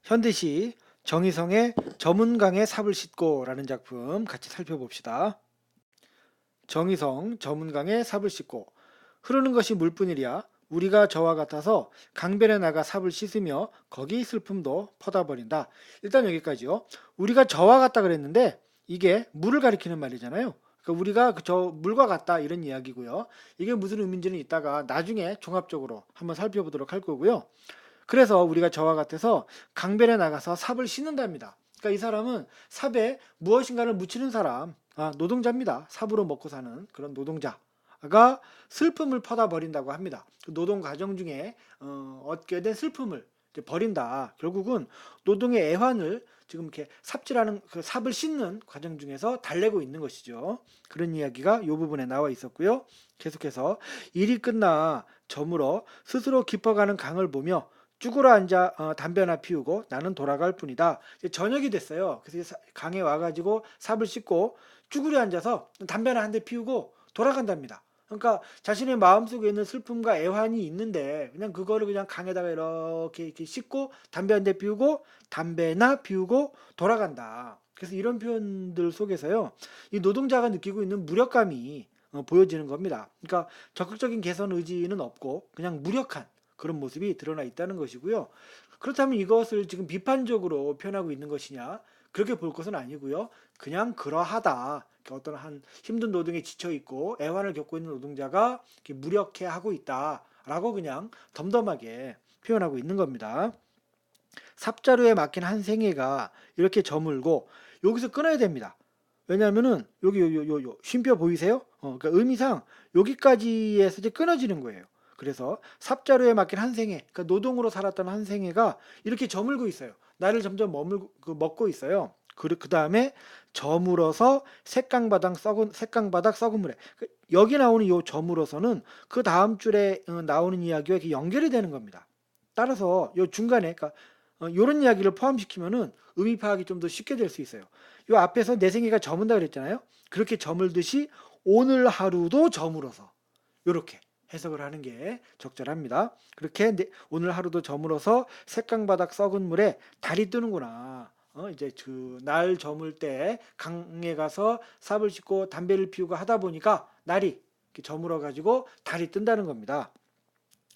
현대시 정희성의 저문강에 삽을 싣고라는 작품 같이 살펴봅시다. 정희성 저문강에 삽을 싣고 흐르는 것이 물뿐이랴 우리가 저와 같아서 강변에 나가 삽을 씻으며 거기 슬픔도 퍼다 버린다. 일단 여기까지요. 우리가 저와 같다 그랬는데 이게 물을 가리키는 말이잖아요. 그러니까 우리가 저 물과 같다 이런 이야기고요. 이게 무슨 의미인지는 이따가 나중에 종합적으로 한번 살펴보도록 할 거고요. 그래서 우리가 저와 같아서 강변에 나가서 삽을 씻는답니다. 그러니까 이 사람은 삽에 무엇인가를 묻히는 사람, 노동자입니다. 삽으로 먹고 사는 그런 노동자가 슬픔을 퍼다 버린다고 합니다. 그 노동 과정 중에 얻게 된 슬픔을 이제 버린다. 결국은 노동의 애환을 지금 이렇게 삽질하는 그 삽을 씻는 과정 중에서 달래고 있는 것이죠. 그런 이야기가 이 부분에 나와 있었고요. 계속해서 일이 끝나 저물어 스스로 깊어가는 강을 보며 쭈그러 앉아 담배 하나 피우고 나는 돌아갈 뿐이다. 이제 저녁이 됐어요. 그래서 강에 와가지고 삽을 씻고 쭈그려 앉아서 담배 하나 한 대 피우고 돌아간답니다. 그러니까 자신의 마음속에 있는 슬픔과 애환이 있는데 그냥 그거를 그냥 강에다가 이렇게 씻고 담배 한 대 피우고 담배나 피우고 돌아간다. 그래서 이런 표현들 속에서요, 이 노동자가 느끼고 있는 무력감이 보여지는 겁니다. 그러니까 적극적인 개선 의지는 없고 그냥 무력한 그런 모습이 드러나 있다는 것이고요. 그렇다면 이것을 지금 비판적으로 표현하고 있는 것이냐? 그렇게 볼 것은 아니고요. 그냥 그러하다. 어떤 한 힘든 노동에 지쳐 있고 애환을 겪고 있는 노동자가 이렇게 무력해 하고 있다라고 그냥 덤덤하게 표현하고 있는 겁니다. 삽자루에 막힌 한 생애가 이렇게 저물고 여기서 끊어야 됩니다. 왜냐하면은 여기 요 쉼표 보이세요? 그러니까 의미상 여기까지에서 이제 끊어지는 거예요. 그래서 삽자루에 막힌 한 생애, 그러니까 노동으로 살았던 한 생애가 이렇게 저물고 있어요. 나를 점점 먹고 있어요. 그 다음에 저물어서 색강바닥 썩은 물에 여기 나오는 요 저물어서는 그 다음 줄에 나오는 이야기와 이렇게 연결이 되는 겁니다. 따라서 요 중간에 그러니까 요런 이야기를 포함시키면은 의미 파악이 좀 더 쉽게 될 수 있어요. 요 앞에서 내 생애가 저문다 그랬잖아요. 그렇게 저물듯이 오늘 하루도 저물어서 요렇게 해석을 하는 게 적절합니다. 그렇게 오늘 하루도 저물어서 색강바닥 썩은 물에 달이 뜨는구나. 이제 그 날 저물 때 강에 가서 삽을 씻고 담배를 피우고 하다 보니까 날이 이렇게 저물어 가지고 달이 뜬다는 겁니다.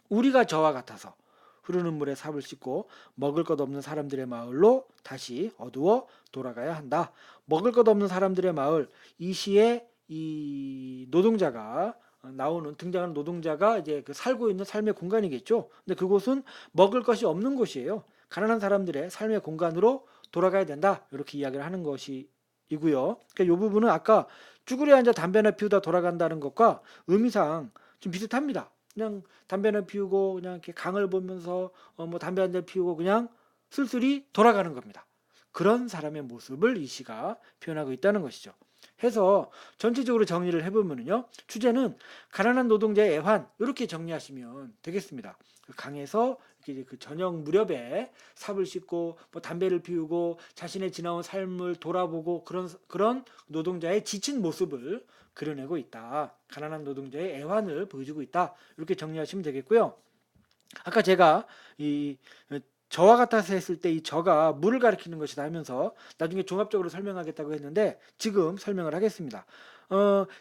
우리가 저와 같아서 흐르는 물에 삽을 씻고 먹을 것 없는 사람들의 마을로 다시 어두워 돌아가야 한다. 먹을 것 없는 사람들의 마을, 이 시에 이 노동자가 등장하는 노동자가 이제 그 살고 있는 삶의 공간이겠죠. 근데 그곳은 먹을 것이 없는 곳이에요. 가난한 사람들의 삶의 공간으로 돌아가야 된다. 이렇게 이야기를 하는 것이고요. 그러니까 이 부분은 아까 쭈그려 앉아 담배나 피우다 돌아간다는 것과 의미상 좀 비슷합니다. 그냥 담배나 피우고 그냥 이렇게 강을 보면서 뭐 담배 한 대 피우고 그냥 쓸쓸히 돌아가는 겁니다. 그런 사람의 모습을 이 시가 표현하고 있다는 것이죠. 해서 전체적으로 정리를 해보면요, 주제는 가난한 노동자의 애환 이렇게 정리하시면 되겠습니다. 그 강에서 이렇게 그 저녁 무렵에 삽을 씻고 뭐 담배를 피우고 자신의 지나온 삶을 돌아보고 그런 노동자의 지친 모습을 그려내고 있다. 가난한 노동자의 애환을 보여주고 있다. 이렇게 정리하시면 되겠고요. 아까 제가 이 저와 같아서 했을 때 이 저가 물을 가리키는 것이다 하면서 나중에 종합적으로 설명하겠다고 했는데 지금 설명을 하겠습니다.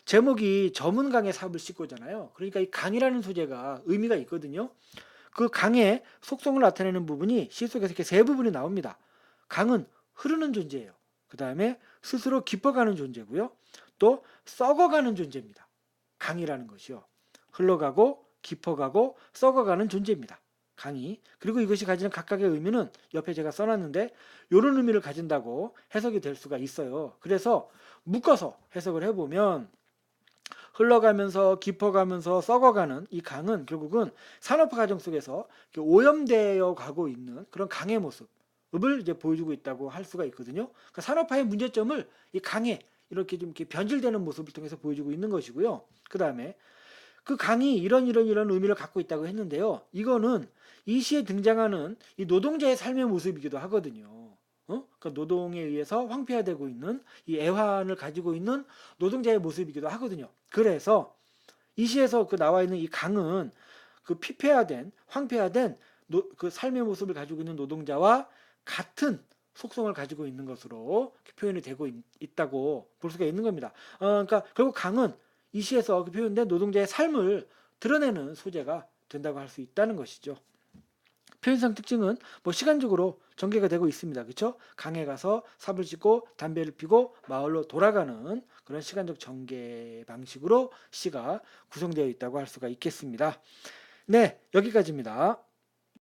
제목이 저문강의 삽을 씻고잖아요. 그러니까 이 강이라는 소재가 의미가 있거든요. 그 강의 속성을 나타내는 부분이 시 속에서 이렇게 세 부분이 나옵니다. 강은 흐르는 존재예요. 그 다음에 스스로 깊어가는 존재고요. 또 썩어가는 존재입니다. 강이라는 것이요. 흘러가고 깊어가고 썩어가는 존재입니다. 강이. 그리고 이것이 가지는 각각의 의미는 옆에 제가 써놨는데 이런 의미를 가진다고 해석이 될 수가 있어요. 그래서 묶어서 해석을 해보면 흘러가면서 깊어가면서 썩어가는 이 강은 결국은 산업화 과정 속에서 오염되어 가고 있는 그런 강의 모습을 이제 보여주고 있다고 할 수가 있거든요. 그러니까 산업화의 문제점을 이 강에 이렇게 좀 이렇게 변질되는 모습을 통해서 보여주고 있는 것이고요. 그 다음에 그 강이 이런 의미를 갖고 있다고 했는데요. 이거는 이 시에 등장하는 이 노동자의 삶의 모습이기도 하거든요. 그러니까 노동에 의해서 황폐화되고 있는 이 애환을 가지고 있는 노동자의 모습이기도 하거든요. 그래서 이 시에서 그 나와 있는 이 강은 그 피폐화된 황폐화된 그 삶의 모습을 가지고 있는 노동자와 같은 속성을 가지고 있는 것으로 표현이 되고 있다고 볼 수가 있는 겁니다. 그러니까 결국 강은 이 시에서 표현된 노동자의 삶을 드러내는 소재가 된다고 할 수 있다는 것이죠. 표현상 특징은 시간적으로 전개가 되고 있습니다. 그렇죠? 강에 가서 삽을 씻고 담배를 피고 마을로 돌아가는 그런 시간적 전개 방식으로 시가 구성되어 있다고 할 수가 있겠습니다. 네, 여기까지입니다.